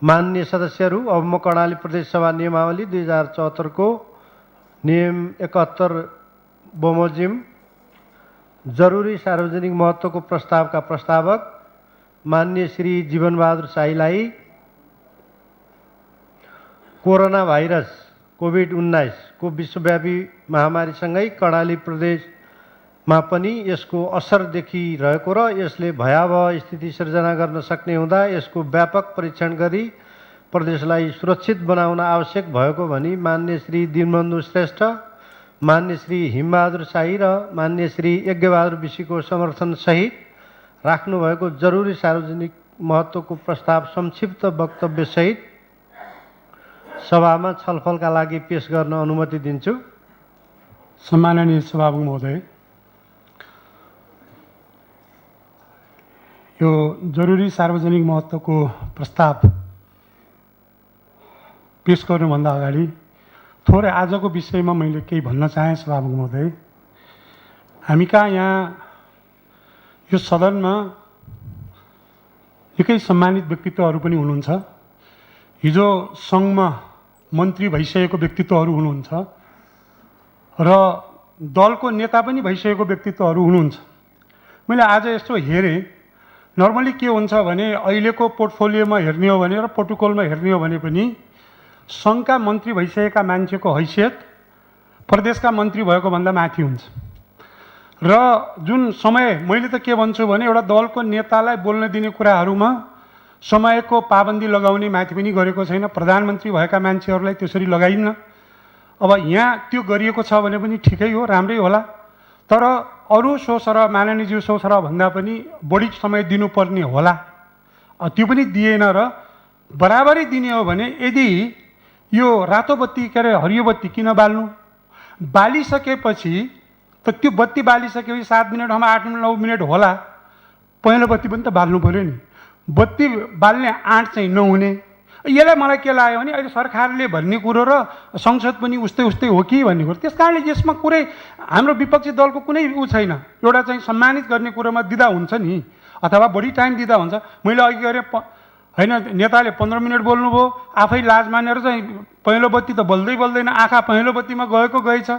माननीय सदस्यहरू, अब म कर्णाली प्रदेश सभा नियमावली 2074 को नियम 71 बमोजिम जरुरी सार्वजनिक महत्त्वको प्रस्तावका प्रस्तावक माननीय Shri Jeevan Bahadur शाहीलाई corona virus COVID-19 को विश्वव्यापी महामारीसँगै कर्णाली प्रदेशमा पनि यसको असर देखिरहेको र यसले भयावह स्थिति सिर्जना गर्न सक्ने हुँदा यसको व्यापक परीक्षण गरी प्रदेशलाई सुरक्षित बनाउन आवश्यक भएको भनी माननीय श्री दिनबन्धु श्रेष्ठ, माननीय श्री हिमबहादुर शाही र माननीय श्री यज्ञबहादुर विशीको समर्थनसहित राख्नुभएको जरुरी सार्वजनिक महत्त्वको प्रस्ताव संक्षिप्त वक्तव्यसहित सभामा छलफलका लागि पेश गर्न अनुमति दिन्छु। सम्माननीय सभामुख महोदय, यो जरुरी सार्वजनिक महत्त्वको प्रस्ताव पेश गर्नुभन्दा अगाडि थोरै आजको विषयमा मैले केही भन्न चाहेँ। सभामुख महोदय, हामी कहाँ यहाँ यो सदनमा निकै सम्मानित व्यक्तित्वहरू पनि हुनुहुन्छ। हिजो सङ्घमा मन्त्री भइसकेको व्यक्तित्वहरू हुनुहुन्छ र दलको नेता पनि भइसकेको व्यक्तित्वहरू हुनुहुन्छ। मैले आज यस्तो हेरेँ, नर्मली के हुन्छ भने अहिलेको पोर्टफोलियोमा हेर्ने हो भने र प्रोटोकलमा हेर्ने हो भने पनि सङ्घका मन्त्री भइसकेका मान्छेको हैसियत प्रदेशका मन्त्री भएको भन्दा माथि हुन्छ र जुन समय मैले त के भन्छु भने एउटा दलको नेतालाई बोल्न दिने कुराहरूमा समयको पाबन्दी लगाउने माथि पनि गरेको छैन। प्रधानमन्त्री भएका मान्छेहरूलाई त्यसरी लगाइन्न। अब यहाँ त्यो गरिएको छ भने पनि ठिकै हो, राम्रै होला, तर अरू सोसर माननीयज्यू सोसर भन्दा पनि बढी समय दिनुपर्ने होला। त्यो पनि दिएन र बराबरी दिने हो भने यदि यो रातो बत्ती के अरे हरियो बत्ती किन बाल्नु, बालिसकेपछि त त्यो बत्ती बालिसकेपछि 7 मिनटमा 8 मिनट 9 मिनट होला, पहिलो बत्ती पनि त बाल्नु पऱ्यो नि। बत्ती बाल्ने आँट चाहिँ नहुने। यसलाई मलाई के लाग्यो भने अहिले सरकारले भन्ने कुरो र संसद पनि उस्तै उस्तै हो कि भन्ने कुरो। त्यस कारणले यसमा कुरै हाम्रो विपक्षी दलको कुनै छैन। एउटा चाहिँ सम्मानित गर्ने कुरोमा दिँदा हुन्छ नि, अथवा बढी टाइम दिँदा हुन्छ। मैले अघि गरेँ होइन, नेताले 15 मिनट बोल्नुभयो, आफै लाज मानेर चाहिँ पहिलो बत्ती त बल्दै बल्दैन, आँखा पहिलो बत्तीमा गएको गएछ।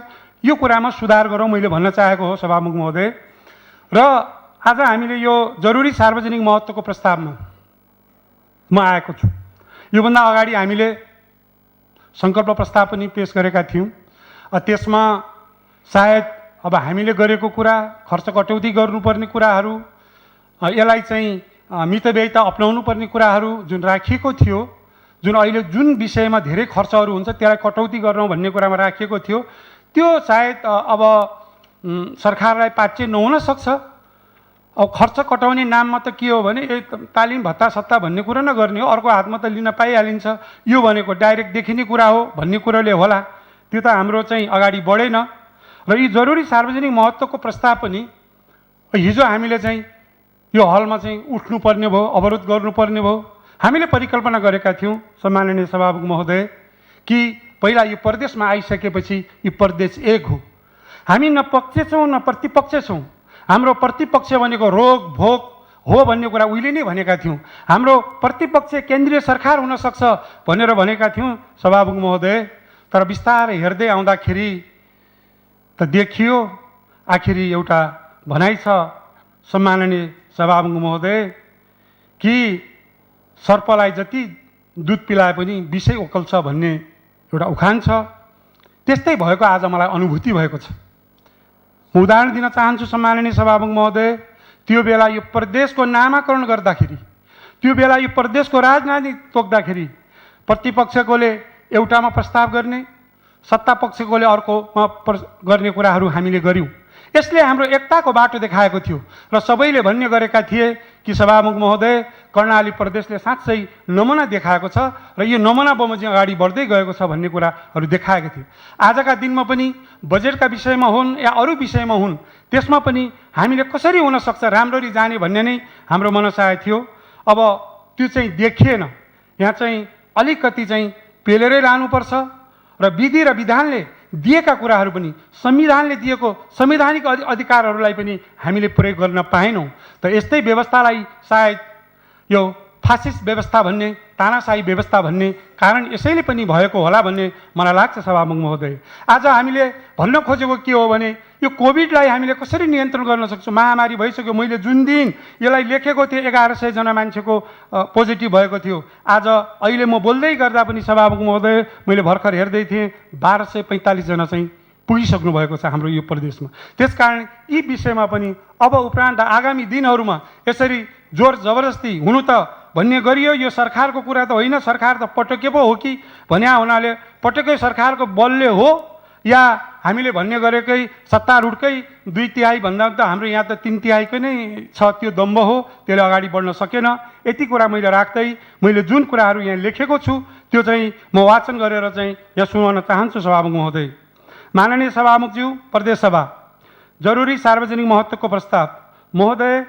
यो कुरामा सुधार गरौँ मैले भन्न चाहेको हो सभामुख महोदय। र आज हामीले यो जरुरी सार्वजनिक महत्त्वको प्रस्तावमा म आएको छु। योभन्दा अगाडि हामीले सङ्कल्प प्रस्ताव पनि पेश गरेका थियौँ। त्यसमा सायद अब हामीले गरेको कुरा, खर्च कटौती गर्नुपर्ने कुराहरू, यसलाई चाहिँ मितव्ययिता अपनाउनु पर्ने कुराहरू जुन राखिएको थियो, जुन अहिले जुन विषयमा धेरै खर्चहरू हुन्छ त्यसलाई कटौती गर्नु भन्ने कुरामा राखिएको थियो, त्यो सायद अब सरकारलाई पाच्य नहुन सक्छ। अब खर्च कटाउने नाममा त के हो भने तालिम भत्ता सत्ता भन्ने कुरो नगर्ने हो, अर्को हातमा त लिन पाइहालिन्छ, यो भनेको डाइरेक्ट देखिने कुरा हो भन्ने कुरोले होला। त्यो त हाम्रो चाहिँ अगाडि बढेन र यी जरुरी सार्वजनिक महत्त्वको प्रस्ताव पनि हिजो हामीले चाहिँ यो हलमा चाहिँ उठ्नुपर्ने भयो, अवरोध गर्नुपर्ने भयो। हामीले परिकल्पना गरेका थियौँ सम्माननीय सभामुख महोदय कि पहिला यो प्रदेशमा आइसकेपछि यो प्रदेश एक हो। हामी न पक्ष छौँ न प्रतिपक्ष छौँ। हाम्रो प्रतिपक्ष भनेको रोग भोग हो भन्ने कुरा उहिले नै भनेका थियौँ। हाम्रो प्रतिपक्ष केन्द्रीय सरकार हुनसक्छ भनेर भनेका थियौँ सभामुख महोदय। तर बिस्तारै हेर्दै आउँदाखेरि त देखियो आखिरी एउटा भनाइ छ सम्माननीय सभामुख महोदय कि सर्पलाई जति दुध पिलाए पनि विषै ओकल्छ भन्ने एउटा उखान छ। त्यस्तै भएको आज मलाई अनुभूति भएको छ। म उदाहरण दिन चाहन्छु सम्माननीय सभामुख महोदय। त्यो बेला यो प्रदेशको नामाकरण गर्दाखेरि, त्यो बेला यो प्रदेशको राजनीति तोक्दाखेरि प्रतिपक्षकोले एउटामा प्रस्ताव गर्ने, सत्ता पक्षकोले अर्कोमा गर्ने कुराहरू हामीले गऱ्यौँ। यसले हाम्रो एकताको बाटो देखाएको थियो र सबैले भन्ने गरेका थिए कि सभामुख महोदय कर्णाली प्रदेशले साँच्चै नमुना देखाएको छ र यो नमुना बमोजिम अगाडि बढ्दै गएको छ भन्ने कुराहरू देखाएको थियो। आजका दिनमा पनि बजेटका विषयमा हुन् या अरू विषयमा हुन्, त्यसमा पनि हामीले कसरी हुनसक्छ राम्ररी जाने भन्ने नै हाम्रो मनसाय थियो। अब त्यो चाहिँ देखिएन। यहाँ चाहिँ अलिकति चाहिँ पेलेरै लानुपर्छ र विधि र विधानले दिएका कुराहरू पनि, संविधानले दिएको संवैधानिक अधिकारहरूलाई पनि हामीले प्रयोग गर्न पाएनौँ। त यस्तै व्यवस्थालाई सायद यो फासिस्ट व्यवस्था भन्ने तानाशाही व्यवस्था भन्ने कारण यसैले पनि भएको होला भन्ने मलाई लाग्छ सभामुख महोदय। आज हामीले भन्न खोजेको के हो भने यो कोभिडलाई हामीले कसरी नियन्त्रण गर्न सक्छौँ। महामारी भइसक्यो। मैले जुन दिन यसलाई लेखेको थिएँ 1100 जना मान्छेको पोजिटिभ भएको थियो। आज अहिले म बोल्दै गर्दा पनि सभामुख महोदय मैले भर्खर हेर्दै थिएँ 1245 जना चाहिँ पुगिसक्नु भएको छ हाम्रो यो प्रदेशमा। त्यसकारण यी विषयमा पनि अब उपरान्त आगामी दिनहरूमा यसरी जोर जबरजस्ती हुनु त भन्ने गरियो यो सरकारको कुरा त होइन। सरकार त पटके पो हो कि भन्या हुनाले पटकै सरकारको बलले हो या हामीले भन्ने गरेकै सत्तारूढकै 2/3 भन्दा त हाम्रो यहाँ त 3/3 नै छ। त्यो दम्ब हो, त्यसले अगाडि बढ्न सकेन। यति कुरा मैले राख्दै मैले जुन कुराहरू यहाँ लेखेको छु त्यो चाहिँ म वाचन गरेर चाहिँ यहाँ सुनाउन चाहन्छु सभामुख महोदय। माननीय सभामुखज्यू, प्रदेश सभा जरुरी सार्वजनिक महत्त्वको प्रस्ताव। महोदय,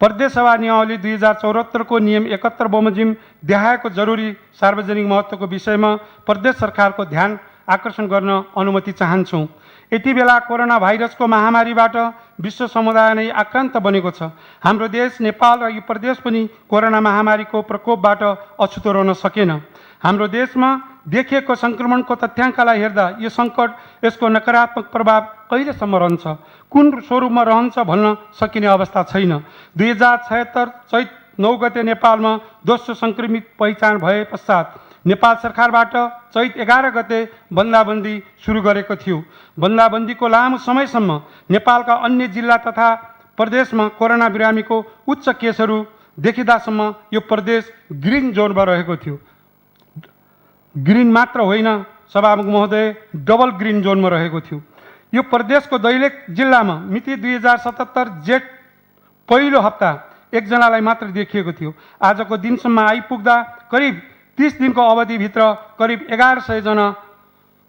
प्रदेश सभा नियमावली 2074 को नियम 71 बमोजिम देखाएको जरुरी सार्वजनिक महत्त्वको विषयमा प्रदेश सरकारको ध्यान आकर्षण गर्न अनुमति चाहन्छौँ। यति बेला कोरोना भाइरसको महामारीबाट विश्व समुदाय नै आक्रान्त बनेको छ। हाम्रो देश नेपाल र यो प्रदेश पनि कोरोना महामारीको प्रकोपबाट अछुतो रहन सकेन। हाम्रो देशमा देखिएको सङ्क्रमणको तथ्याङ्कलाई हेर्दा यो सङ्कट यसको नकारात्मक प्रभाव कहिलेसम्म रहन्छ, कुन स्वरूपमा रहन्छ भन्न सकिने अवस्था छैन। 2076 चैत 9 गते नेपालमा दोस्रो सङ्क्रमित पहिचान भए पश्चात नेपाल सरकारबाट चैत 11 गते बन्दाबन्दी सुरु गरेको थियो। बन्दाबन्दीको लामो समयसम्म नेपालका अन्य जिल्ला तथा प्रदेशमा कोरोना बिरामीको उच्च केसहरू देखिँदासम्म यो प्रदेश ग्रिन जोनमा रहेको थियो। ग्रिन मात्र होइन सभामुख महोदय, डबल ग्रिन जोनमा रहेको थियो। यो प्रदेशको दैलेख जिल्लामा मिति 2077 जेठ पहिलो हप्ता एकजनालाई मात्र देखिएको थियो। आजको दिनसम्म आइपुग्दा करिब 30 दिनको अवधिभित्र करिब 1100 जना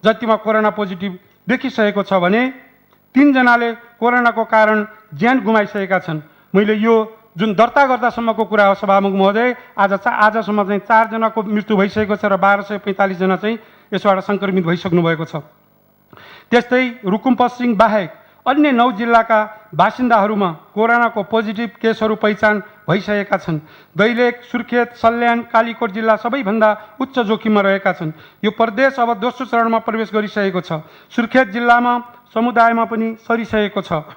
जतिमा कोरोना पोजिटिभ देखिसकेको छ भने 3 जनाले कोरोनाको कारण ज्यान गुमाइसकेका छन्। मैले यो जुन दर्ता गर्दासम्मको कुरा हो सभामुख महोदय, आजसम्म चाहिँ 4 जनाको मृत्यु भइसकेको छ र 1245 जना चाहिँ यसबाट सङ्क्रमित भइसक्नु भएको छ। त्यस्तै रुकुम पश्चिम बाहेक अन्य 9 जिल्लाका बासिन्दाहरूमा कोरोनाको पोजिटिभ केसहरू पहिचान भइसकेका छन्। दैलेख, सुर्खेत, सल्यान, कालीकोट जिल्ला सबैभन्दा उच्च जोखिममा रहेका छन्। यो प्रदेश अब दोस्रो चरणमा प्रवेश गरिसकेको छ। सुर्खेत जिल्लामा समुदायमा पनि सरिसकेको छ।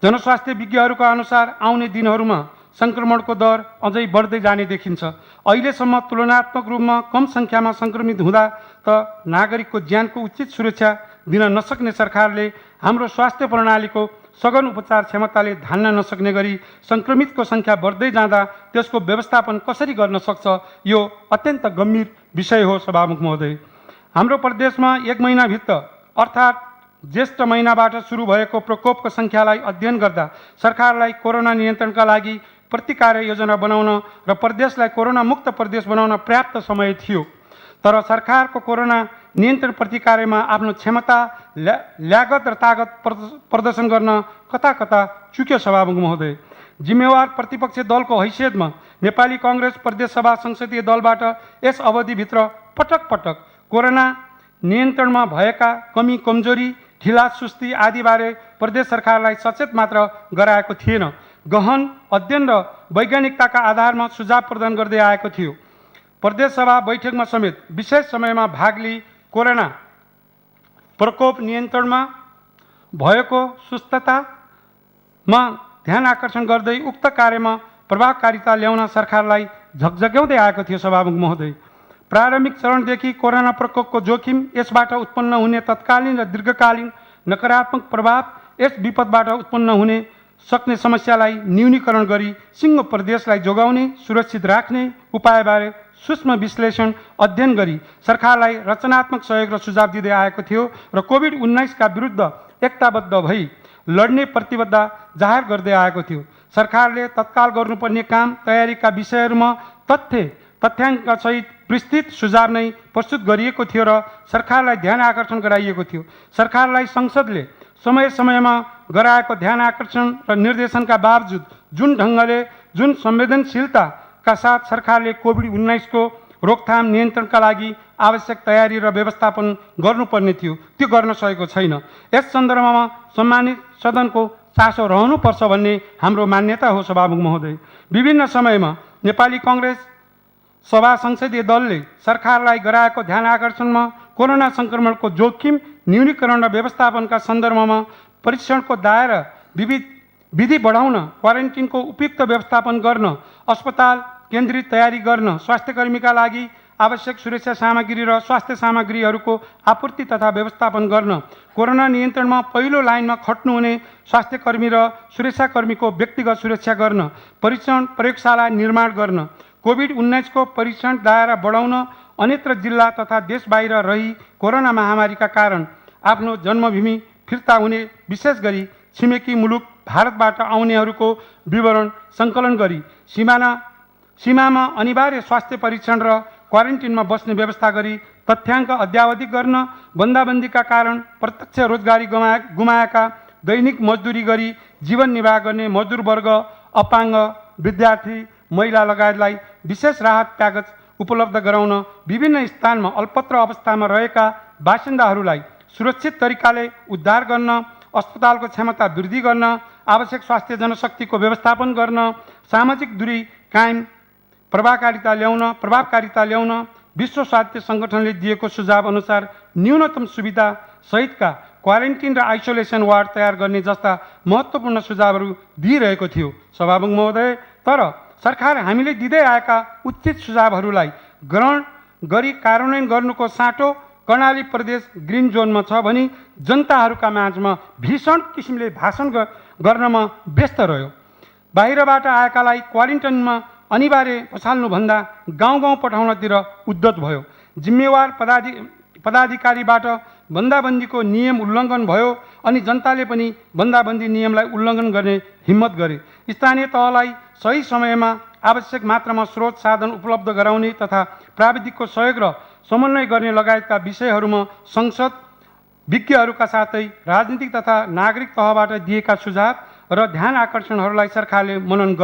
जनस्वास्थ्य विज्ञहरूका अनुसार आउने दिनहरूमा सङ्क्रमणको दर अझै बढ्दै जाने देखिन्छ। अहिलेसम्म तुलनात्मक रूपमा कम सङ्ख्यामा सङ्क्रमित हुँदा त नागरिकको ज्यानको उचित सुरक्षा दिन नसक्ने सरकारले हाम्रो स्वास्थ्य प्रणालीको सघन उपचार क्षमताले धान्न नसक्ने गरी सङ्क्रमितको सङ्ख्या बढ्दै जाँदा त्यसको व्यवस्थापन कसरी गर्न सक्छ, यो अत्यन्त गम्भीर विषय हो सभामुख महोदय। हाम्रो प्रदेशमा 1 महिनाभित्र अर्थात् ज्येष्ठ महिनाबाट सुरु भएको प्रकोपको सङ्ख्यालाई अध्ययन गर्दा सरकारलाई कोरोना नियन्त्रणका लागि प्रतिकार्य योजना बनाउन र प्रदेशलाई कोरोना मुक्त प्रदेश बनाउन पर्याप्त समय थियो। तर सरकारको कोरोना नियन्त्रण प्रतिकार्यमा आफ्नो क्षमता, ल्यागत र तागत प्रदर्शन गर्न कता कता चुक्यो सभामुख महोदय। जिम्मेवार प्रतिपक्ष दलको हैसियतमा नेपाली काङ्ग्रेस प्रदेश सभा संसदीय दलबाट यस अवधिभित्र पटक पटक कोरोना नियन्त्रणमा भएका कमी कमजोरी, ढिला सुस्ती आदिबारे प्रदेश सरकारलाई सचेत मात्र गराएको थिएन, गहन अध्ययन र वैज्ञानिकताका आधारमा सुझाव प्रदान गर्दै आएको थियो। प्रदेश सभा बैठकमा समेत विशेष समयमा भाग लिई कोरोना प्रकोप नियन्त्रणमा भएको सुस्ततामा ध्यान आकर्षण गर्दै उक्त कार्यमा प्रभावकारिता ल्याउन सरकारलाई झकझक्याउँदै आएको थियो सभामुख महोदय। प्रारम्भिक चरणदेखि कोरोना प्रकोपको जोखिम, यसबाट उत्पन्न हुने तत्कालीन र दीर्घकालीन नकारात्मक प्रभाव, यस विपदबाट उत्पन्न हुने सक्ने समस्यालाई न्यूनीकरण गरी सिङ्गो प्रदेशलाई जोगाउने, सुरक्षित राख्ने उपायबारे सूक्ष्म विश्लेषण अध्ययन गरी सरकारलाई रचनात्मक सहयोग र सुझाव दिँदै आएको थियो र कोभिड-19 का विरुद्ध एकताबद्ध भई लड्ने प्रतिबद्धता जाहेर गर्दै आएको थियो। सरकारले तत्काल गर्नुपर्ने काम तयारीका विषयहरूमा तथ्याङ्कसहित विस्तृत सुझाव नै प्रस्तुत गरिएको थियो र सरकारलाई ध्यान आकर्षण गराइएको थियो। सरकारलाई संसदले समय समयमा गराएको ध्यान आकर्षण र निर्देशनका बावजुद जुन ढङ्गले, जुन संवेदनशीलताका साथ सरकारले कोभिड-19 को रोकथाम नियन्त्रणका लागि आवश्यक तयारी र व्यवस्थापन गर्नुपर्ने थियो, त्यो गर्न सकेको छैन। यस सन्दर्भमा सम्मानित सदनको चासो रहनुपर्छ भन्ने हाम्रो मान्यता हो सभामुख महोदय। विभिन्न समयमा नेपाली काङ्ग्रेस सभा संसदीय दलले सरकारलाई गराएको ध्यान आकर्षणमा कोरोना संक्रमणको जोखिम न्यूनीकरण र व्यवस्थापनका सन्दर्भमा परीक्षणको दायरा विधि बढाउन, क्वारेन्टिनको उपयुक्त व्यवस्थापन गर्न, अस्पताल केन्द्रित तयारी गर्न, स्वास्थ्यकर्मीका लागि आवश्यक सुरक्षा सामग्री र स्वास्थ्य सामग्रीहरूको आपूर्ति तथा व्यवस्थापन गर्न, कोरोना नियन्त्रणमा पहिलो लाइनमा खट्नुहुने स्वास्थ्यकर्मी र सुरक्षाकर्मीको व्यक्तिगत सुरक्षा गर्न, परीक्षण प्रयोगशाला निर्माण गर्न, कोभिड-19 को परीक्षण दायरा बढाउन, अन्यत्र जिल्ला तथा देश बाहिर रही कोरोना महामारीका कारण आफ्नो जन्मभूमि फिर्ता हुने, विशेष गरी छिमेकी मुलुक भारतबाट आउनेहरूको विवरण सङ्कलन गरी सीमामा अनिवार्य स्वास्थ्य परीक्षण र क्वारेन्टिनमा बस्ने व्यवस्था गरी तथ्याङ्क अद्यावधिक गर्न, बन्दाबन्दीका कारण प्रत्यक्ष रोजगारी गुमाएका, दैनिक मजदुरी गरी जीवन निर्वाह गर्ने मजदुर वर्ग, अपाङ्ग, विद्यार्थी, महिला लगायतलाई विशेष राहत प्याकेज उपलब्ध गराउन, विभिन्न स्थानमा अल्पत्र अवस्थामा रहेका बासिन्दाहरूलाई सुरक्षित तरिकाले उद्धार गर्न, अस्पतालको क्षमता वृद्धि गर्न, आवश्यक स्वास्थ्य जनशक्तिको व्यवस्थापन गर्न, सामाजिक दूरी कायम प्रभावकारिता ल्याउन, विश्व स्वास्थ्य सङ्गठनले दिएको सुझाव अनुसार न्यूनतम सुविधा सहितका क्वारेन्टिन र आइसोलेसन वार्ड तयार गर्ने जस्ता महत्त्वपूर्ण सुझावहरू दिइरहेको थियो सभामुख महोदय। तर सरकार हामीले दिँदै आएका उचित सुझावहरूलाई ग्रहण गरी कार्यान्वयन गर्नुको साटो कर्णाली प्रदेश ग्रिन जोनमा छ भनी जनताहरूका माझमा भीषण किसिमले भाषण गर्नमा व्यस्त रह्यो। बाहिरबाट आएकालाई क्वारेन्टाइनमा अनिवार्य पछाल्नुभन्दा गाउँ पठाउनतिर उद्यत भयो। जिम्मेवार पदाधिकारीबाट बन्दाबन्दीको नियम उल्लङ्घन भयो अनि जनताले पनि बन्दाबन्दी नियमलाई उल्लङ्घन गर्ने हिम्मत गरे। स्थानीय तहलाई सही समयमा आवश्यक मात्रामा स्रोत साधन उपलब्ध गराउने तथा प्राविधिकको सहयोग र समन्वय गर्ने लगायतका विषयहरूमा संसद विज्ञहरूका साथै राजनीतिक तथा नागरिक तहबाट दिएका सुझाव र ध्यान आकर्षणहरूलाई सरकारले मनन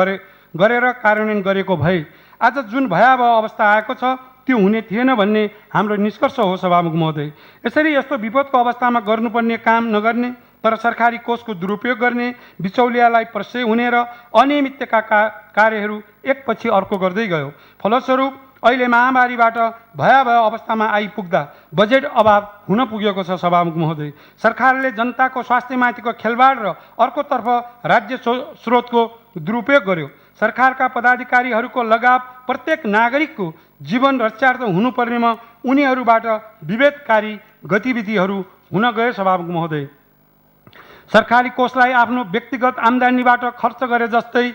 गरेर कार्यान्वयन गरेको भए आज जुन भयावह अवस्था आएको छ त्यो हुने थिएन भन्ने हाम्रो निष्कर्ष हो सभामुख महोदय। यसरी यस्तो विपदको अवस्थामा गर्नुपर्ने काम नगर्ने तर सरकारी कोषको दुरुपयोग गर्ने, बिचौलियालाई प्रश्रय हुने र अनियमितताका कार्यहरू एकपछि अर्को गर्दै गयो। फलस्वरूप अहिले महामारीबाट भयावह अवस्थामा आइपुग्दा बजेट अभाव हुन पुगेको छ सभामुख महोदय। सरकारले जनताको स्वास्थ्यमाथिको खेलवाड र अर्कोतर्फ राज्य स्रोतको दुरुपयोग गर्यो। सरकारका पदाधिकारीहरूको लगाव प्रत्येक नागरिकको जीवन रक्षार्थ हुनुपर्नेमा उनीहरूबाट विभेदकारी गतिविधिहरू हुन गए सभामुख महोदय। सरकारी कोषलाई आफ्नो व्यक्तिगत आम्दानीबाट खर्च गरे जस्तै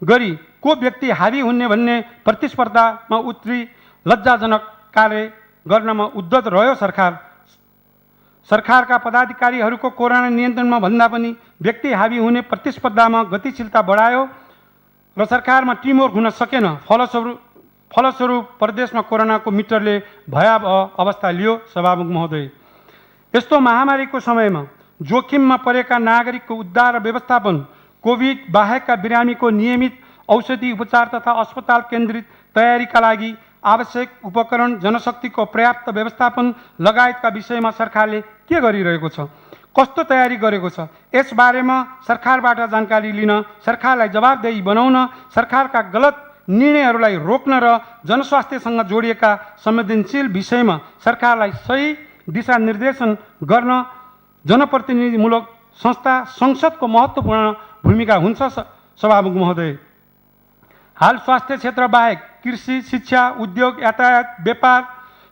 गरी को व्यक्ति हावी हुने भन्ने प्रतिस्पर्धामा उत्री लज्जाजनक कार्य गर्नमा उद्यत रह्यो सरकार। सरकारका पदाधिकारीहरूको कोरोना नियन्त्रणमा भन्दा पनि व्यक्ति हावी हुने प्रतिस्पर्धामा गतिशीलता बढायो र सरकारमा टिमवर्क हुन सकेन। फलस्वरूप प्रदेशमा कोरोनाको मिटरले भयावह अवस्था लियो सभामुख महोदय। यस्तो महामारीको समयमा जोखिममा परेका नागरिकको उद्धार र व्यवस्थापन, कोभिड बाहेकका बिरामीको नियमित औषधि उपचार तथा अस्पताल केन्द्रित तयारीका लागि आवश्यक उपकरण, जनशक्तिको पर्याप्त व्यवस्थापन लगायतका विषयमा सरकारले के गरिरहेको छ, कस्तो तयारी गरेको छ, यसबारेमा सरकारबाट जानकारी लिन, सरकारलाई जवाबदेही बनाउन, सरकारका गलत निर्णयहरूलाई रोक्न र जनस्वास्थ्यसँग जोडिएका संवेदनशील विषयमा सरकारलाई सही दिशानिर्देशन गर्न जनप्रतिनिधिमूलक संस्था संसदको महत्त्वपूर्ण भूमिका हुन्छ सभामुख महोदय। हाल स्वास्थ्य क्षेत्र बाहेक कृषि, शिक्षा, उद्योग, यातायात, व्यापार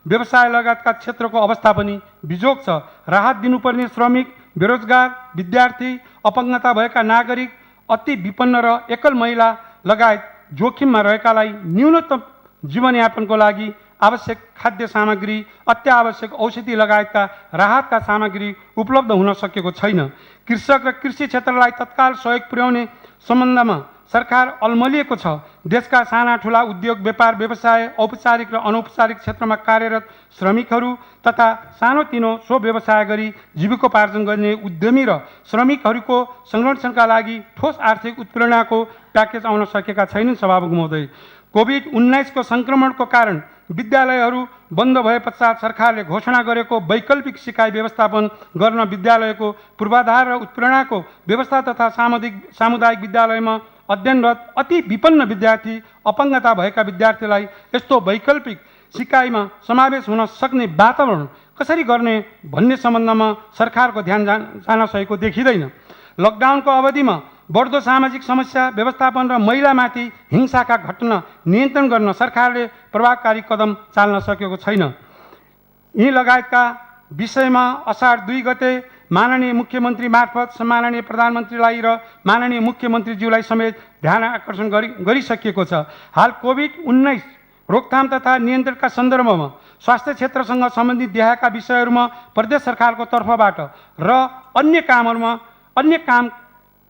व्यवसाय लगायतका क्षेत्रको अवस्था पनि बिजोग छ। राहत दिनुपर्ने श्रमिक, बेरोजगार, विद्यार्थी, अपङ्गता भएका नागरिक, अति विपन्न र एकल महिला लगायत जोखिममा रहेकालाई न्यूनतम जीवनयापनको लागि आवश्यक खाद्य सामग्री, अत्यावश्यक औषधि लगायतका राहतका सामग्री उपलब्ध हुन सकेको छैन। कृषक र कृषि क्षेत्रलाई तत्काल सहयोग पुर्याउने सम्बन्धमा सरकार अलमलिएको छ। देशका साना ठुला उद्योग, व्यापार व्यवसाय, औपचारिक र अनौपचारिक क्षेत्रमा कार्यरत श्रमिकहरू तथा सानोतिनो स्व व्यवसाय गरी जीविकोपार्जन गर्ने उद्यमी र श्रमिकहरूको संरक्षणका लागि ठोस आर्थिक उत्प्रेरणाको प्याकेज आउन सकेका छैनन् सभामुख महोदय। कोभिड-19 को सङ्क्रमणको कारण विद्यालयहरू बन्द भए पश्चात सरकारले घोषणा गरेको वैकल्पिक सिकाइ व्यवस्थापन गर्न विद्यालयको पूर्वाधार र उत्प्रेरणाको व्यवस्था तथा सामुदायिक विद्यालयमा अध्ययनरत अति विपन्न विद्यार्थी अपङ्गता भएका विद्यार्थीलाई यस्तो वैकल्पिक सिकाइमा समावेश हुन सक्ने वातावरण कसरी गर्ने भन्ने सम्बन्धमा सरकारको ध्यान जान सकेको देखिँदैन। लकडाउनको अवधिमा बढ्दो सामाजिक समस्या व्यवस्थापन र महिलामाथि हिंसाका घटना नियन्त्रण गर्न सरकारले प्रभावकारी कदम चाल्न सकेको छैन। यी लगायतका विषयमा असार 2 गते माननीय मुख्यमन्त्री मार्फत सम्माननीय प्रधानमन्त्रीलाई र माननीय मुख्यमन्त्रीज्यूलाई समेत ध्यान आकर्षण गरिसकिएको छ। हाल कोभिड-19 रोकथाम तथा नियन्त्रणका सन्दर्भमा स्वास्थ्य क्षेत्रसँग सम्बन्धित देखाएका विषयहरूमा प्रदेश सरकारको तर्फबाट र अन्य काम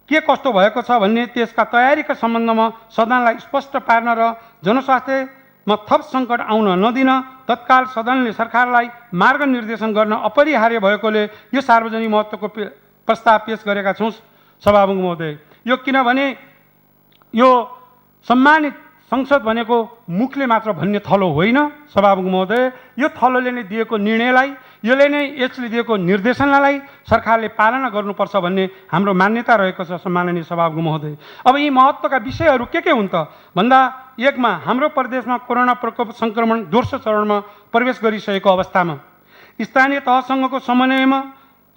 के कस्तो भएको छ भन्ने त्यसका तयारीका सम्बन्धमा सदनलाई स्पष्ट पार्न र जनस्वास्थ्यमा थप सङ्कट आउन नदिन तत्काल सदनले सरकारलाई मार्गनिर्देशन गर्न अपरिहार्य भएकोले यो सार्वजनिक महत्त्वको प्रस्ताव पेश गरेका छौँ सभामुख महोदय। यो किनभने यो सम्मानित संसद भनेको मुखले मात्र भन्ने थलो होइन सभामुख महोदय। यो थलोले नै दिएको निर्णयलाई, यसले दिएको निर्देशनलाई सरकारले पालना गर्नुपर्छ भन्ने हाम्रो मान्यता रहेको छ सम्माननीय सभामुख महोदय। अब यी महत्त्वका विषयहरू के हुन् त भन्दा एकमा हाम्रो प्रदेशमा कोरोना प्रकोप सङ्क्रमण दोस्रो चरणमा प्रवेश गरिसकेको अवस्थामा स्थानीय तहसँगको समन्वयमा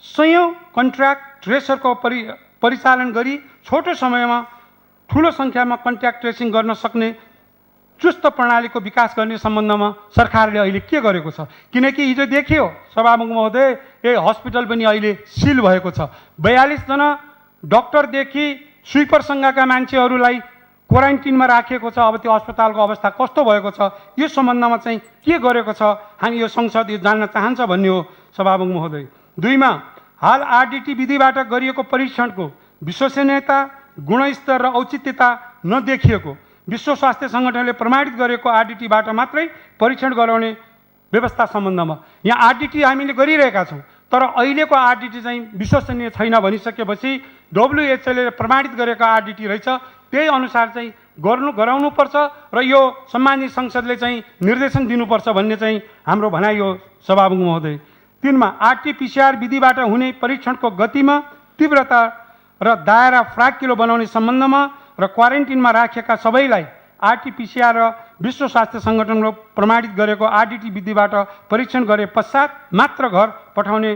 सयौं कन्ट्र्याक्ट ट्रेसरको परिचालन गरी छोटो समयमा ठुलो सङ्ख्यामा कन्ट्याक्ट ट्रेसिङ गर्न सक्ने चुस्त प्रणालीको विकास गर्ने सम्बन्धमा सरकारले अहिले के गरेको छ? किनकि हिजो देखियो सभामुख महोदय हस्पिटल पनि अहिले सिल भएको छ। 42 जना डाक्टरदेखि स्विपरसँगका मान्छेहरूलाई क्वारेन्टिनमा राखिएको छ। अब त्यो अस्पतालको अवस्था कस्तो भएको छ यो सम्बन्धमा चाहिँ के गरेको छ हामी यो संसद यो जान्न चाहन्छ भन्ने हो सभामुख महोदय। 2 मा हाल आरडीटी विधिबाट गरिएको परीक्षणको विश्वसनीयता, गुणस्तर र औचित्यता नदेखिएको विश्व स्वास्थ्य सङ्गठनले प्रमाणित गरेको आरडीटीबाट मात्रै परीक्षण गराउने व्यवस्था सम्बन्धमा यहाँ आरडीटी हामीले गरिरहेका छौँ, तर अहिलेको आरडीटी चाहिँ विश्वसनीय छैन भनिसकेपछि डब्ल्युएचओले प्रमाणित गरेको आरडीटी रहेछ, त्यही अनुसार चाहिँ गराउनुपर्छ र यो सम्मानित संसदले चाहिँ निर्देशन दिनुपर्छ भन्ने चाहिँ हाम्रो भनाइ हो सभामुख महोदय। 3 मा आरटीपीसीआर विधिबाट हुने परीक्षणको गतिमा, तीव्रता र दायरा फ्राकिलो बनाउने सम्बन्धमा र क्वारेन्टिनमा राखेका सबैलाई आरटीपीसीआर र विश्व स्वास्थ्य सङ्गठनले प्रमाणित गरेको आरडीटी विधिबाट परीक्षण गरे पश्चात मात्र घर पठाउने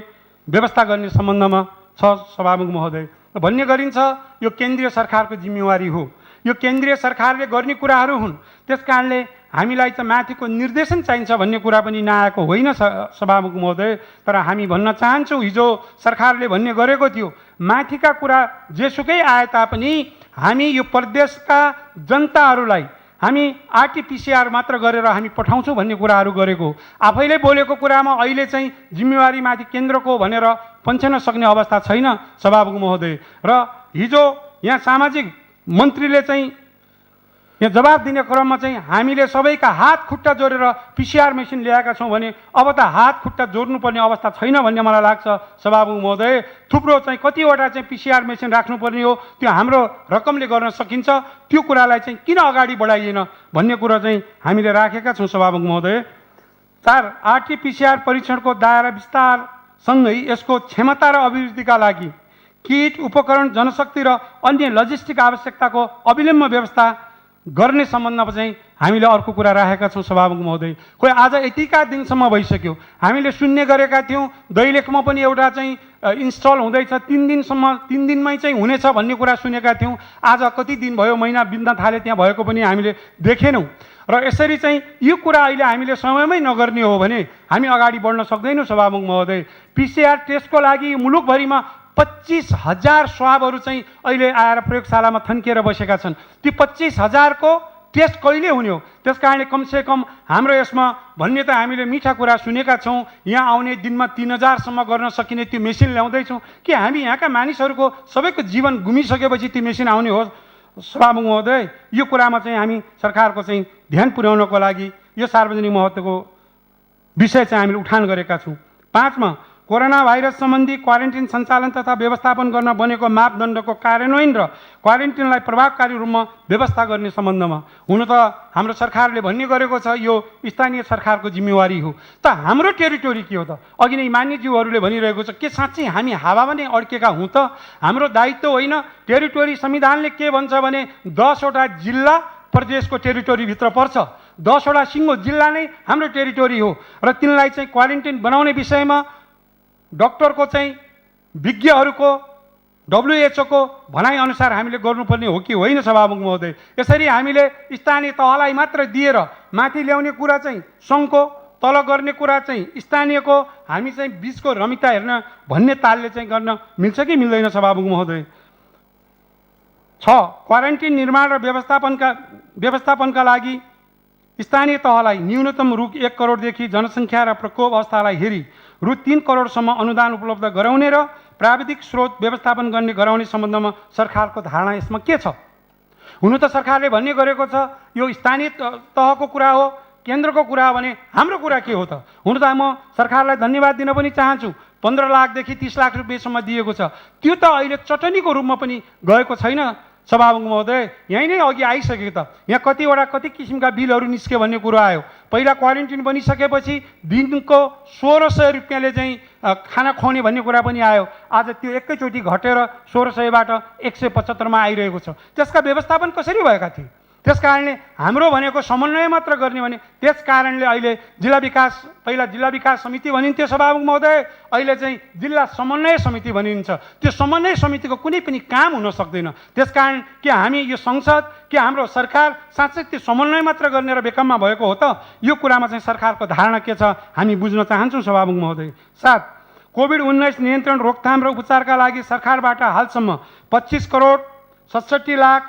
व्यवस्था गर्ने सम्बन्धमा छ सभामुख महोदय। भन्ने गरिन्छ यो केन्द्रीय सरकारको जिम्मेवारी हो, यो केन्द्रीय सरकारले गर्ने कुराहरू हुन्, त्यसकारणले हामीलाई चाहिँ माथिको निर्देशन चाहिन्छ भन्ने कुरा पनि नआएको होइन सभामुख महोदय। तर हामी भन्न चाहन्छौँ हिजो सरकारले भन्ने गरेको थियो माथिका कुरा जेसुकै आए तापनि हामी यो प्रदेशका जनताहरूलाई हामी आरटीपीसीआर मात्र गरेर हामी पठाउँछौँ भन्ने कुराहरू गरेको, आफैले बोलेको कुरामा अहिले चाहिँ जिम्मेवारी माथि केन्द्रको भनेर पन्छन सक्ने अवस्था छैन सभामुख महोदय। र हिजो यहाँ सामाजिक मन्त्रीले चाहिँ यहाँ जवाब दिने क्रममा चाहिँ हामीले सबैका हात खुट्टा जोडेर पीसीआर मेसिन ल्याएका छौँ भने अब त हात खुट्टा जोड्नुपर्ने अवस्था छैन भन्ने मलाई लाग्छ सभामुख महोदय। थुप्रो चाहिँ कतिवटा चाहिँ पीसीआर मेसिन राख्नुपर्ने हो, त्यो हाम्रो रकमले गर्न सकिन्छ, त्यो कुरालाई चाहिँ किन अगाडि बढाइएन भन्ने कुरा चाहिँ हामीले राखेका छौँ सभामुख महोदय। 4 आरटीपीसीआर परीक्षणको दायरा विस्तारसँगै यसको क्षमता र अभिवृद्धिका लागि किट, उपकरण, जनशक्ति र अन्य लजिस्टिक आवश्यकताको अविलम्ब व्यवस्था गर्ने सम्बन्धमा चाहिँ हामीले अर्को कुरा राखेका छौँ सभामुख महोदय। खोइ आज यतिका दिनसम्म भइसक्यो हामीले सुन्ने गरेका थियौँ दैलेखमा पनि एउटा चाहिँ इन्स्टल हुँदैछ, 3 दिनमै चाहिँ हुनेछ भन्ने कुरा सुनेका थियौँ। आज कति दिन भयो, महिना बित्न थाले, त्यहाँ भएको पनि हामीले देखेनौँ। र यसरी चाहिँ यो कुरा अहिले हामीले समयमै नगर्ने हो भने हामी अगाडि बढ्न सक्दैनौँ सभामुख महोदय। पीसीआर टेस्टको लागि मुलुकभरिमा 25,000 स्वाबहरू चाहिँ अहिले आएर प्रयोगशालामा थन्किएर बसेका छन्। ती 25,000 को टेस्ट कहिले हुने हो? त्यसकारणले कमसेकम हाम्रो यसमा भन्ने त हामीले मिठा कुरा सुनेका छौँ, यहाँ आउने दिनमा 3,000 सम्म गर्न सकिने त्यो मेसिन ल्याउँदैछौँ कि हामी यहाँका मानिसहरूको सबैको जीवन गुमिसकेपछि त्यो मेसिन आउने हो सभामुख महोदय? यो कुरामा चाहिँ हामी सरकारको चाहिँ ध्यान पुर्याउनको लागि यो सार्वजनिक महत्त्वको विषय चाहिँ हामीले उठान गरेका छौँ। 5 मा कोरोना भाइरस सम्बन्धी क्वारेन्टिन सञ्चालन तथा व्यवस्थापन गर्न बनेको मापदण्डको कार्यान्वयन र क्वारेन्टिनलाई प्रभावकारी रूपमा व्यवस्था गर्ने सम्बन्धमा। हुन त हाम्रो सरकारले भन्ने गरेको छ यो स्थानीय सरकारको जिम्मेवारी हो, त हाम्रो टेरिटोरी के हो त? अघि नै मान्यज्यूहरूले भनिरहेको छ, के साँच्चै हामी हावामा नै अड्केका हौँ त? हाम्रो दायित्व होइन। टेरिटोरी संविधानले के भन्छ भने 10वटा जिल्ला प्रदेशको टेरिटोरीभित्र पर्छ। 10वटा सिङ्गो जिल्ला नै हाम्रो टेरिटोरी हो र तिनलाई चाहिँ क्वारेन्टिन बनाउने विषयमा डक्टरको चाहिँ विज्ञहरूको WHO को भनाइअनुसार हामीले गर्नुपर्ने हो कि होइन सभामुख महोदय? यसरी हामीले स्थानीय तहलाई मात्र दिएर माथि ल्याउने कुरा चाहिँ सङ्घको, तल गर्ने कुरा चाहिँ स्थानीयको, हामी चाहिँ बिचको रमिता हेर्न भन्ने तालले चाहिँ गर्न मिल्छ कि मिल्दैन सभामुख महोदय? 6. क्वारेन्टिन निर्माण र व्यवस्थापनका लागि स्थानीय तहलाई न्यूनतम रु 1 करोडदेखि जनसङ्ख्या र प्रकोप अवस्थालाई हेरी रु 3 करोडसम्म अनुदान उपलब्ध गराउने र प्राविधिक स्रोत व्यवस्थापन गर्ने गराउने सम्बन्धमा सरकारको धारणा यसमा के छ? हुनु त सरकारले भन्ने गरेको छ यो स्थानीय तहको कुरा हो, केन्द्रको कुरा हो भने हाम्रो कुरा के हो त? हुनु त म सरकारलाई धन्यवाद दिन पनि चाहन्छु। 15 लाखदेखि 30 लाख रुपियाँसम्म दिएको छ। त्यो त अहिले चटनीको रूपमा पनि गएको छैन सभामुख महोदय। यहीँ नै अघि आइसक्यो त, यहाँ कति किसिमका बिलहरू निस्क्यो भन्ने कुरो आयो। पहिला क्वारेन्टिन बनिसकेपछि दिनको 1600 रुपियाँले चाहिँ खाना खुवाउने भन्ने कुरा पनि आयो। आज त्यो एकैचोटि घटेर 1600बाट 175 मा आइरहेको छ। त्यसका व्यवस्थापन कसरी भएका थिए? त्यस कारणले हाम्रो भनेको समन्वय मात्र गर्ने भने त्यस कारणले अहिले पहिला जिल्ला विकास समिति भनिन्थ्यो सभामुख महोदय, अहिले चाहिँ जिल्ला समन्वय समिति भनिन्छ। त्यो समन्वय समितिको कुनै पनि काम हुन सक्दैन। त्यसकारण के हामी यो संसद के हाम्रो सरकार साँच्चै त्यो समन्वय मात्र गर्ने र बेकाममा भएको हो त? यो कुरामा चाहिँ सरकारको धारणा के छ हामी बुझ्न चाहन्छौँ सभामुख महोदय। 7. कोभिड-19 नियन्त्रण, रोकथाम र उपचारका लागि सरकारबाट हालसम्म 25 करोड 67 लाख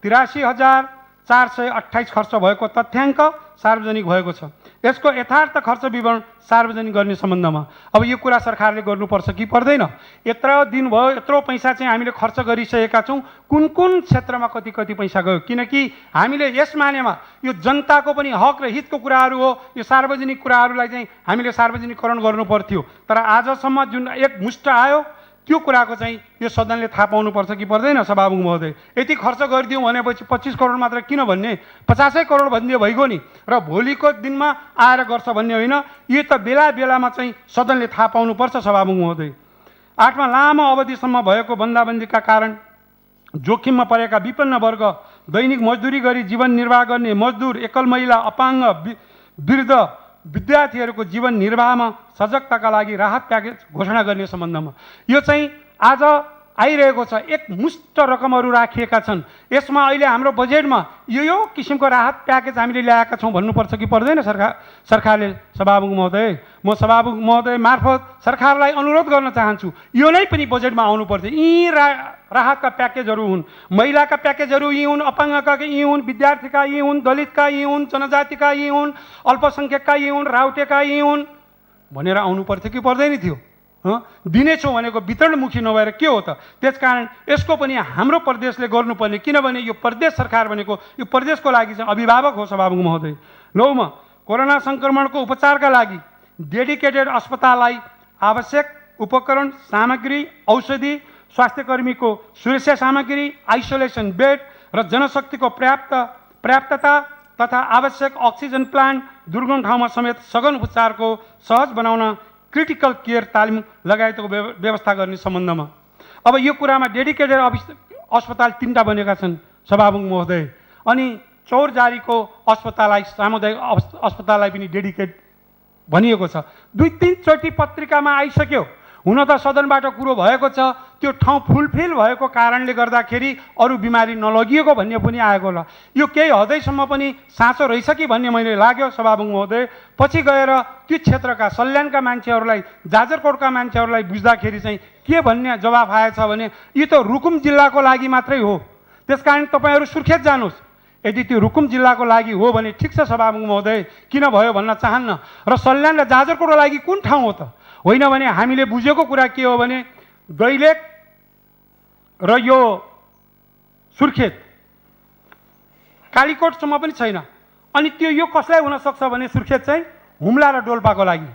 83,428 खर्च भएको तथ्याङ्क सार्वजनिक भएको छ। यसको यथार्थ खर्च विवरण सार्वजनिक गर्ने सम्बन्धमा अब यो कुरा सरकारले गर्नुपर्छ कि पर्दैन? यत्रो दिन भयो, यत्रो पैसा चाहिँ हामीले खर्च गरिसकेका छौँ, कुन क्षेत्रमा कति पैसा गयो? किनकि हामीले यस मानेमा यो जनताको पनि हक र हितको कुराहरू हो, यो सार्वजनिक कुराहरूलाई चाहिँ हामीले सार्वजनिकरण गर्नु पर्थ्यो। तर आजसम्म जुन एक मुष्ट आयो त्यो कुराको चाहिँ यो सदनले थाहा पाउनुपर्छ कि पर्दैन सभामुख महोदय? यति खर्च गरिदिउँ भनेपछि 25 करोड मात्र किन भन्ने, 50 करोड भन्ने भइगयो नि, र भोलिको दिनमा आएर गर्छ भन्ने होइन। यो त बेलामा चाहिँ सदनले थाहा पाउनुपर्छ सभामुख महोदय। 8. लामो अवधिसम्म भएको बन्दाबन्दीका कारण जोखिममा परेका विपन्न वर्ग, दैनिक मजदुरी गरी जीवन निर्वाह गर्ने मजदुर, एकल महिला, अपाङ्ग, वृद्ध, विद्यार्थीहरूको जीवन निर्वाहमा सजगताका लागि राहत प्याकेज घोषणा गर्ने सम्बन्धमा यो चाहिँ आज आइरहेको छ। एक मुष्ट रकमहरू राखिएका छन्। यसमा अहिले हाम्रो बजेटमा यो किसिमको राहत प्याकेज हामीले ल्याएका छौँ भन्नुपर्छ कि पर्दैन सरकारले सभामुख महोदय? म सभामुख महोदय मार्फत सरकारलाई अनुरोध गर्न चाहन्छु, यो नै पनि बजेटमा आउनुपर्छ। यी राहतका प्याकेजहरू हुन्, महिलाका प्याकेजहरू यी हुन्, अपाङ्गका यी हुन्, विद्यार्थीका यी हुन्, दलितका यी हुन्, जनजातिका यी हुन्, अल्पसङ्ख्यकका यी हुन्, राउटेका यी हुन् भनेर आउनु पर्थ्यो कि पर्दैन थियो? दिनेछौँ भनेको वितरणमुखी नभएर के हो त? त्यसकारण यसको पनि हाम्रो प्रदेशले गर्नुपर्ने, किनभने यो प्रदेश सरकार भनेको यो प्रदेशको लागि चाहिँ अभिभावक हो सभामुख महोदय। 9. कोरोना सङ्क्रमणको उपचारका लागि डेडिकेटेड अस्पताललाई आवश्यक उपकरण, सामग्री, औषधि, स्वास्थ्यकर्मीको सुरक्षा सामग्री, आइसोलेसन बेड र जनशक्तिको पर्याप्तता तथा आवश्यक अक्सिजन प्लान्ट, दुर्गम ठाउँमा समेत सघन उपचारको सहज बनाउन क्रिटिकल केयर तालिम लगायतको व्यवस्था गर्ने सम्बन्धमा अब यो कुरामा डेडिकेटेड अस्पताल 3टा बनेका छन् सभामुख महोदय। अनि चौरजारीको अस्पताललाई सामुदायिक अस्पताललाई पनि डेडिकेट भनिएको छ। 2-3 चोटि पत्रिकामा आइसक्यो। हुन त सदनबाट कुरो भएको छ, त्यो ठाउँ फुलफिल भएको कारणले गर्दाखेरि अरू बिमारी नलगिएको भन्ने पनि आएको होला। यो केही हदैसम्म पनि साँचो रहेछ कि भन्ने मैले लाग्यो सभामुख महोदय। पछि गएर त्यो क्षेत्रका सल्यानका मान्छेहरूलाई, जाजरकोटका मान्छेहरूलाई बुझ्दाखेरि चाहिँ के भन्ने जवाफ आएछ भने यो त रुकुम जिल्लाको लागि मात्रै हो, त्यसकारण तपाईँहरू सुर्खेत जानुहोस्। यदि त्यो रुकुम जिल्लाको लागि हो भने ठिक छ सभामुख महोदय, किन भयो भन्न चाहन्न। र सल्यान र जाजरकोटको लागि कुन ठाउँ हो त? होइन भने हामीले बुझेको कुरा के हो भने दैलेख र यो सुर्खेत, कालीकोटसम्म पनि छैन। अनि यो कसलाई हुन सक्छ भने सुर्खेत चाहिँ हुम्ला र डोल्पाको लागि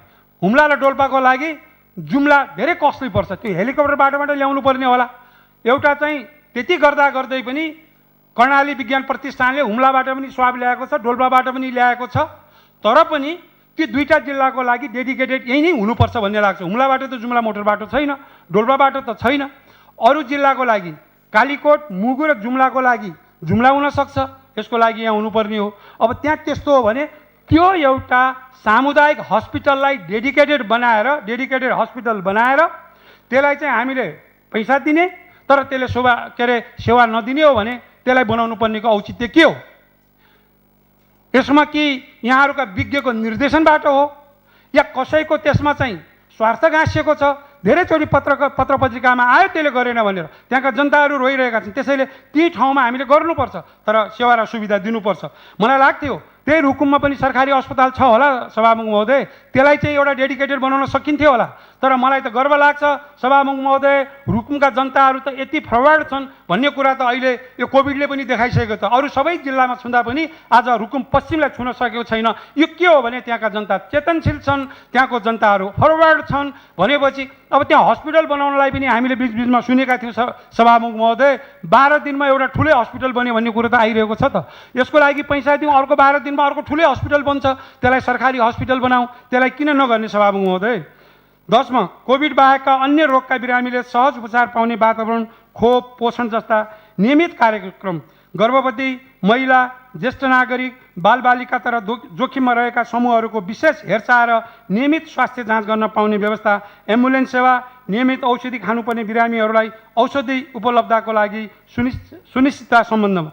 जुम्ला धेरै कस्टली पर्छ, त्यो हेलिकप्टर बाटोबाट ल्याउनु पर्ने होला। एउटा चाहिँ त्यति गर्दा गर्दै पनि कर्णाली विज्ञान प्रतिष्ठानले हुम्लाबाट पनि स्वाब ल्याएको छ, डोल्पाबाट पनि ल्याएको छ, तर पनि ती दुईटा जिल्लाको लागि डेडिकेटेड यही नै हुनुपर्छ भन्ने लाग्छ। हुम्लाबाट त जुम्ला मोटर बाटो छैन, डोल्पाबाट त छैन। अरू जिल्लाको लागि कालीकोट, मुगु र जुम्लाको लागि जुम्ला हुनसक्छ, यसको लागि यहाँ हुनुपर्ने हो। अब त्यहाँ त्यस्तो हो भने त्यो एउटा सामुदायिक हस्पिटललाई डेडिकेटेड हस्पिटल बनाएर त्यसलाई चाहिँ हामीले पैसा दिने, तर त्यसले सेवा नदिने हो भने त्यसलाई बनाउनु पर्नेको औचित्य के हो? यसमा कि यहाँहरूका विज्ञको निर्देशनबाट हो या कसैको त्यसमा चाहिँ स्वार्थ गाँसिएको छ? धेरैचोटि पत्र पत्रिकामा आयो त्यसले गरेन भनेर त्यहाँका जनताहरू रोइरहेका छन्। त्यसैले ती ठाउँमा हामीले गर्नुपर्छ, तर सेवा र सुविधा दिनुपर्छ। मलाई लाग्थ्यो त्यही रुकुममा पनि सरकारी अस्पताल छ होला सभामुख महोदय, त्यसलाई चाहिँ एउटा डेडिकेटेड बनाउन सकिन्थ्यो होला। तर मलाई त गर्व लाग्छ सभामुख महोदय, रुकुमका जनताहरू त यति फरवर्ड छन् भन्ने कुरा त अहिले यो कोभिडले पनि देखाइसकेको छ। अरू सबै जिल्लामा छुँदा पनि आज रुकुम पश्चिमलाई छुन सकेको छैन। यो के हो भने त्यहाँका जनता चेतनशील छन्, त्यहाँको जनताहरू फरवर्ड छन् भनेपछि अब त्यहाँ हस्पिटल बनाउनलाई पनि हामीले बिचबिचमा सुनेका थियौँ सभामुख महोदय, 12 दिनमा एउटा ठुलै हस्पिटल बन्यो भन्ने कुरो त आइरहेको छ त। यसको लागि पैसा दिउँ, अर्को 12 दिनमा अर्को ठुलै हस्पिटल बन्छ, त्यसलाई सरकारी हस्पिटल बनाऊ, त्यसलाई किन नगर्ने सभामुख महोदय? 10मा कोभिड बाहेकका अन्य रोगका बिरामीले सहज उपचार पाउने वातावरण, खोप, पोषण जस्ता नियमित कार्यक्रम, गर्भवती महिला, ज्येष्ठ नागरिक, बालबालिका तर जोखिममा रहेका समूहहरूको विशेष हेरचाह र नियमित स्वास्थ्य जाँच गर्न पाउने व्यवस्था, एम्बुलेन्स सेवा, नियमित औषधि खानुपर्ने बिरामीहरूलाई औषधि उपलब्धताको लागि सुनिश्चितता सम्बन्धमा।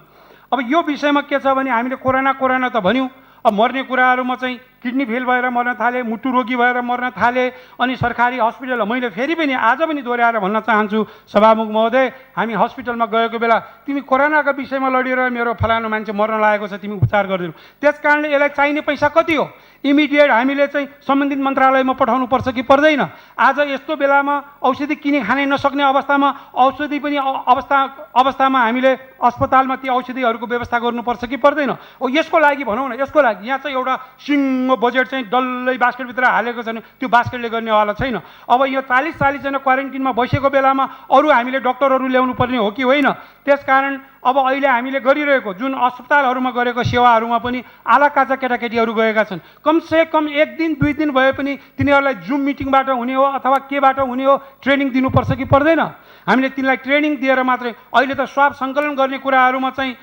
अब यो विषयमा के छ भने हामीले कोरोना त भन्यौँ, अब मर्ने कुराहरूमा चाहिँ किडनी फेल भएर मर्न थाले, मुटु रोगी भएर मर्न थाले, अनि सरकारी हस्पिटल मैले फेरि पनि आज पनि दोहोऱ्याएर भन्न चाहन्छु सभामुख महोदय, हामी हस्पिटलमा गएको बेला तिमी कोरोनाको विषयमा लडेर मेरो फलानु मान्छे मर्न लागेको छ, तिमी उपचार गरिदिनु। त्यस कारणले यसलाई चाहिने पैसा कति हो? इमिडिएट हामीले चाहिँ सम्बन्धित मन्त्रालयमा पठाउनु पर्छ कि पर्दैन? आज यस्तो बेलामा औषधि किनी खानै नसक्ने अवस्थामा औषधि पनि अवस्थामा हामीले अस्पतालमा ती औषधिहरूको व्यवस्था गर्नुपर्छ कि पर्दैन? यसको लागि भनौँ न, यसको लागि यहाँ चाहिँ एउटा सिङ्गो बजेट चाहिँ डल्लै बास्केटभित्र हालेको छ भने त्यो बास्केटले गर्नेवाला छैन। अब यो 40 जना क्वारेन्टिनमा बसेको बेलामा अरू हामीले डक्टरहरू ल्याउनु पर्ने हो कि होइन? त्यसकारण अब अहिले हामीले गरिरहेको जुन अस्पतालहरूमा गरेको सेवाहरूमा पनि आलाकाचा केटाकेटीहरू गएका छन्। कमसेकम 1 दिन 2 दिन भए पनि तिनीहरूलाई जुम मिटिङबाट हुने हो अथवा केबाट हुने हो ट्रेनिङ दिनुपर्छ कि पर्दैन? हामीले तिनीलाई ट्रेनिङ दिएर मात्रै अहिले त स्वाब सङ्कलन गर्ने कुराहरूमा चाहिँ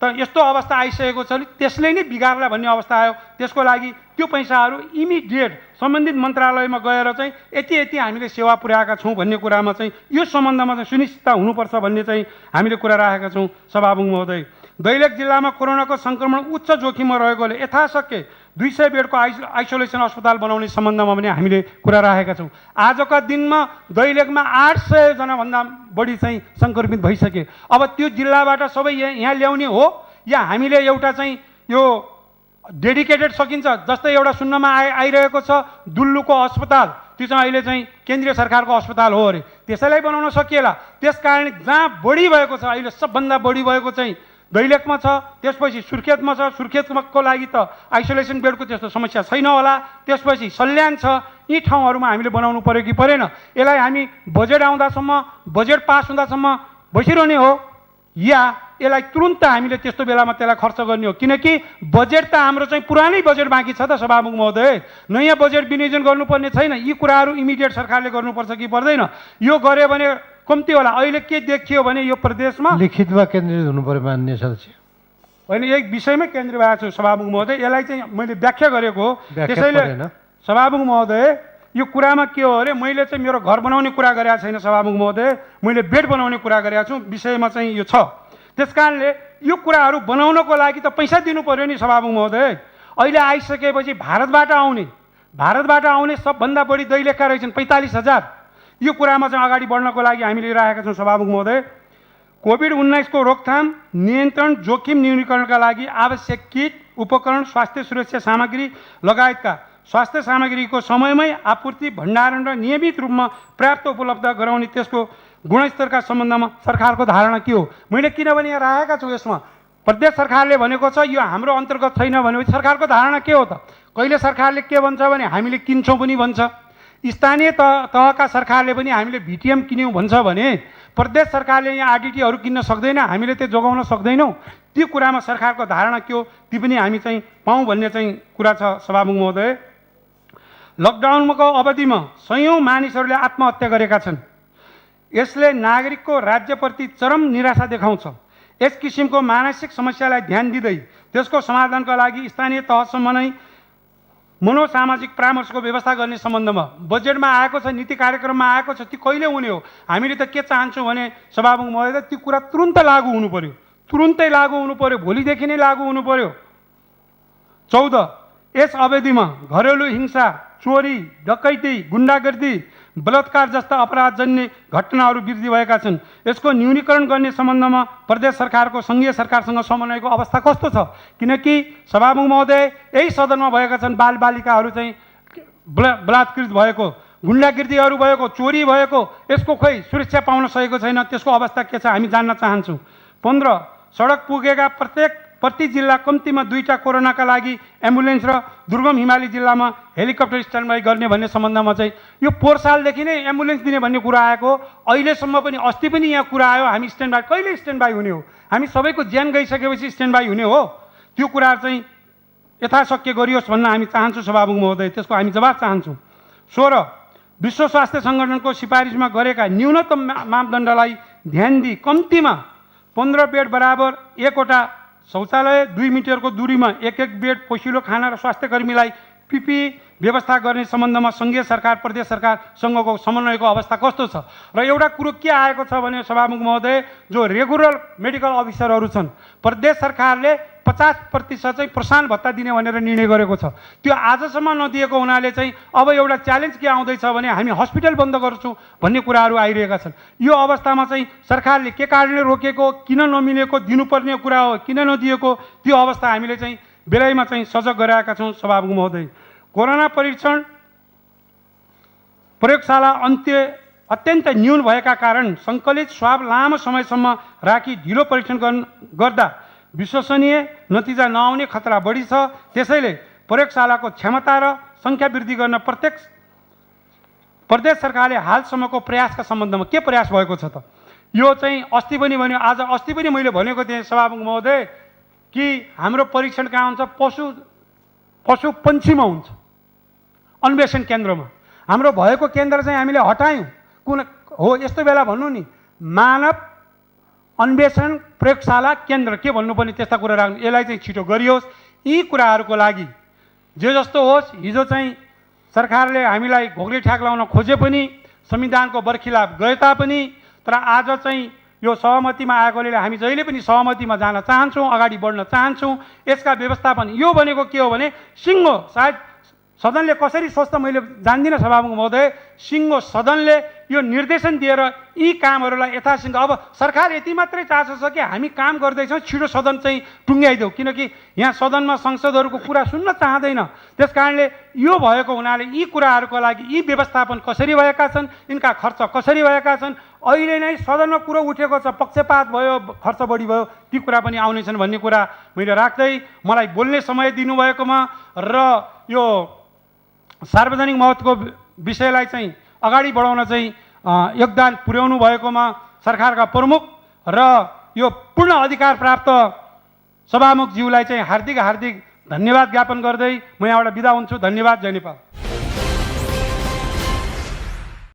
त यस्तो अवस्था आइसकेको छ नि त्यसले नै बिगार्ला भन्ने अवस्था आयो। त्यसको लागि त्यो पैसाहरू इमिडिएट सम्बन्धित मन्त्रालयमा गएर चाहिँ यति हामीले सेवा पुर्याएका छौँ भन्ने कुरामा चाहिँ यो सम्बन्धमा चाहिँ सुनिश्चितता हुनुपर्छ भन्ने चाहिँ हामीले कुरा राखेका छौँ सभामुख महोदय। दैलेख जिल्लामा कोरोनाको सङ्क्रमण उच्च जोखिममा रहेकोले यथाशक्य 200 बेडको आइसोलेसन अस्पताल बनाउने सम्बन्धमा पनि हामीले कुरा राखेका छौँ। आजका दिनमा दैलेखमा 800 जनाभन्दा बढी चाहिँ सङ्क्रमित भइसके। अब त्यो जिल्लाबाट सबै यहाँ ल्याउने हो या हामीले एउटा चाहिँ यो डेडिकेटेड सकिन्छ? जस्तै एउटा सुन्नमा आइरहेको छ दुल्लुको अस्पताल, त्यो चाहिँ अहिले चाहिँ केन्द्रीय सरकारको अस्पताल हो अरे, त्यसैलाई बनाउन सकिएला। त्यस कारण जहाँ बढी भएको छ अहिले सबभन्दा बढी भएको चाहिँ दैलेखमा छ, त्यसपछि सुर्खेतमा छ। सुर्खेतको लागि त आइसोलेसन बेडको त्यस्तो समस्या छैन होला। त्यसपछि सल्यान छ। यी ठाउँहरूमा हामीले बनाउनु पर्यो कि परेन? यसलाई हामी बजेट आउँदासम्म, बजेट पास हुँदासम्म बसिरहने हो या यसलाई तुरुन्त हामीले त्यस्तो बेलामा त्यसलाई खर्च गर्ने हो? किनकि बजेट त हाम्रो चाहिँ पुरानै बजेट बाँकी छ त सभामुख महोदय, नयाँ बजेट विनियोजन गर्नुपर्ने छैन। यी कुराहरू इमिडिएट सरकारले गर्नुपर्छ कि पर्दैन? यो गर्यो भने कम्ती होला। अहिले के देखियो भने यो प्रदेशमा लिखितमा केन्द्रित हुनु पर्यो मान्य सदस्य। होइन, एक विषयमै केन्द्रित भएको छु सभामुख महोदय, यसलाई चाहिँ मैले व्याख्या गरेको हो। त्यसैले सभामुख महोदय यो कुरामा के हो अरे, मैले चाहिँ मेरो घर बनाउने कुरा गरेको छैन सभामुख महोदय, मैले बेड बनाउने कुरा गरेको छु। विषयमा चाहिँ यो छ। त्यस कारणले यो कुराहरू बनाउनको लागि त पैसा दिनु पर्यो नि सभामुख महोदय। अहिले आइसकेपछि भारतबाट आउने सबभन्दा बढी दैलेखका रहेछन् 45,000। यो कुरामा चाहिँ अगाडि बढ्नको लागि हामीले राखेका छौँ सभामुख महोदय। कोभिड-19 को रोकथाम, नियन्त्रण, जोखिम न्यूनीकरणका लागि आवश्यक किट, उपकरण, स्वास्थ्य सुरक्षा सामग्री लगायतका स्वास्थ्य सामग्रीको समयमै आपूर्ति, भण्डारण र नियमित रूपमा पर्याप्त उपलब्ध गराउने त्यसको गुणस्तरका सम्बन्धमा सरकारको धारणा के हो? मैले किनभने यहाँ राखेका छु यसमा प्रदेश सरकारले भनेको छ यो हाम्रो अन्तर्गत छैन भनेपछि सरकारको धारणा के हो त? कहिले सरकारले के भन्छ भने हामीले किन्छौँ पनि भन्छ, स्थानीय तहका सरकारले पनि हामीले भिटिएम किन्यौँ भन्छ भने प्रदेश सरकारले यहाँ आरडिटीहरू किन्न सक्दैन, हामीले त्यो जोगाउन सक्दैनौँ। ती कुरामा सरकारको धारणा के हो ती पनि हामी चाहिँ पाऊँ भन्ने चाहिँ कुरा छ सभामुख महोदय। लकडाउनको अवधिमा सयौँ मानिसहरूले आत्महत्या गरेका छन्। यसले नागरिकको राज्यप्रति चरम निराशा देखाउँछ। यस किसिमको मानसिक समस्यालाई ध्यान दिँदै त्यसको समाधानका लागि स्थानीय तहसम्म नै मनोसामाजिक परामर्शको व्यवस्था गर्ने सम्बन्धमा बजेटमा आएको छ, नीति कार्यक्रममा आएको छ, ती कहिले हुने हो? हामीले त के चाहन्छौँ भने सभामुख महोदय ती कुरा तुरुन्त लागू हुनु पर्यो, तुरुन्तै लागू हुनु पर्यो, भोलिदेखि नै लागू हुनु पर्यो। 14 यस अवधिमा घरेलु हिंसा, चोरी, डकैती, गुण्डागर्दी, बलात्कार जस्ता अपराधजन्य घटनाहरू वृद्धि भएका छन्। यसको न्यूनीकरण गर्ने सम्बन्धमा प्रदेश सरकारको सङ्घीय सरकारसँग समन्वयको अवस्था कस्तो छ? किनकि सभामुख महोदय यही सदनमा भएका छन् बालबालिकाहरू चाहिँ बलात्कृत भएको, गुण्डागिर्दीहरू भएको, चोरी भएको, यसको खोइ सुरक्षा पाउन सकेको छैन। त्यसको अवस्था के छ हामी जान्न चाहन्छौँ। 15 सडक पुगेका प्रति जिल्ला कम्तीमा 2टा कोरोनाका लागि एम्बुलेन्स र दुर्गम हिमाली जिल्लामा हेलिकप्टर स्ट्यान्डबाई गर्ने भन्ने सम्बन्धमा चाहिँ यो पोहोर सालदेखि नै एम्बुलेन्स दिने भन्ने कुरा आएको, अहिलेसम्म पनि अस्ति पनि यहाँ कुरा आयो हामी स्ट्यान्डबाई कहिले स्ट्यान्डबाई हुने हो? हामी सबैको ज्यान गइसकेपछि स्ट्यान्डबाई हुने हो? त्यो कुरा चाहिँ यथाशक्य गरियोस् भन्न हामी चाहन्छौँ सभामुख महोदय, त्यसको हामी जवाब चाहन्छौँ। 16 विश्व स्वास्थ्य सङ्गठनको सिफारिसमा गरेका न्यूनतम मापदण्डलाई ध्यान दिई कम्तीमा 15 बेड बराबर 1वटा शौचालय, 2 मिटरको दूरीमा 1 बेड, पोसिलो खाना र स्वास्थ्यकर्मीलाई पिपी व्यवस्था गर्ने सम्बन्धमा सङ्घीय सरकार प्रदेश सरकारसँगको समन्वयको अवस्था कस्तो छ? र एउटा कुरो के आएको छ भने सभामुख महोदय जो रेगुलर मेडिकल अफिसरहरू छन् प्रदेश सरकारले 50% चाहिँ प्रोत्साहन भत्ता दिने भनेर निर्णय गरेको छ। त्यो आजसम्म नदिएको हुनाले चाहिँ अब एउटा च्यालेन्ज के आउँदैछ भने हामी हस्पिटल बन्द गर्छौँ भन्ने कुराहरू आइरहेका छन्। यो अवस्थामा चाहिँ सरकारले के कारणले रोकेको, किन नमिलेको, दिनुपर्ने कुरा हो किन नदिएको, त्यो अवस्था हामीले चाहिँ बेलैमा चाहिँ सजग गराएका छौँ सभामुख महोदय। कोरोना परीक्षण प्रयोगशाला अत्यन्त न्यून भएका कारण सङ्कलित स्वाब लामो समयसम्म राखी ढिलो परीक्षण गर्दा विश्वसनीय नतिजा नआउने खतरा बढी छ। त्यसैले प्रयोगशालाको क्षमता र सङ्ख्या वृद्धि गर्न प्रदेश सरकारले हालसम्मको प्रयासका सम्बन्धमा के प्रयास भएको छ त? यो चाहिँ अस्ति पनि भन्यो, आज अस्ति पनि मैले भनेको थिएँ सभामुख महोदय कि हाम्रो परीक्षण कहाँ हुन्छ? पशु पन्छीमा हुन्छ, अन्वेषण केन्द्रमा। हाम्रो भएको केन्द्र चाहिँ हामीले हटायौँ। कुन हो यस्तो बेला भन्नु नि, मानव अन्वेषण प्रयोगशाला केन्द्र के भन्नुपर्ने त्यस्ता कुरा राख्नु, यसलाई चाहिँ छिटो गरियोस्। यी कुराहरूको लागि जे जस्तो होस्, हिजो चाहिँ सरकारले हामीलाई घोग्ली ठ्याक लाउन खोजे पनि, संविधानको बर्खिलाफ गए तापनि, तर आज चाहिँ यो सहमतिमा आएकोले हामी जहिले पनि सहमतिमा जान चाहन्छौँ, अगाडि बढ्न चाहन्छौँ। यसका व्यवस्थापन यो भनेको के हो भने सिङ्गो, सायद सदनले कसरी सोच्छ मैले जान्दिनँ सभामुख महोदय, सिङ्गो सदनले यो निर्देशन दिएर यी कामहरूलाई यथाशीघ्र, अब सरकार यति मात्रै चासो छ कि हामी काम गर्दैछौँ छिटो सदन चाहिँ टुङ्ग्याइदेऊ, किनकि यहाँ सदनमा संसदहरूको कुरा सुन्न चाहँदैन। त्यस कारणले यो भएको हुनाले यी कुराहरूको लागि यी व्यवस्थापन कसरी भएका छन्, यिनका खर्च कसरी भएका छन्, अहिले नै सदनमा कुरो उठेको छ, पक्षपात भयो, खर्च बढी भयो, ती कुरा पनि आउनेछन् भन्ने कुरा मैले राख्दै मलाई बोल्ने समय दिनुभएकोमा र यो सार्वजनिक महत्त्वको विषयलाई चाहिँ अगाडि बढाउन चाहिँ योगदान पुर्याउनु भएकोमा सरकारका प्रमुख र यो पूर्ण अधिकार प्राप्त सभामुखज्यूलाई चाहिँ हार्दिक धन्यवाद ज्ञापन गर्दै म यहाँबाट बिदा हुन्छु। धन्यवाद। जय नेपाल।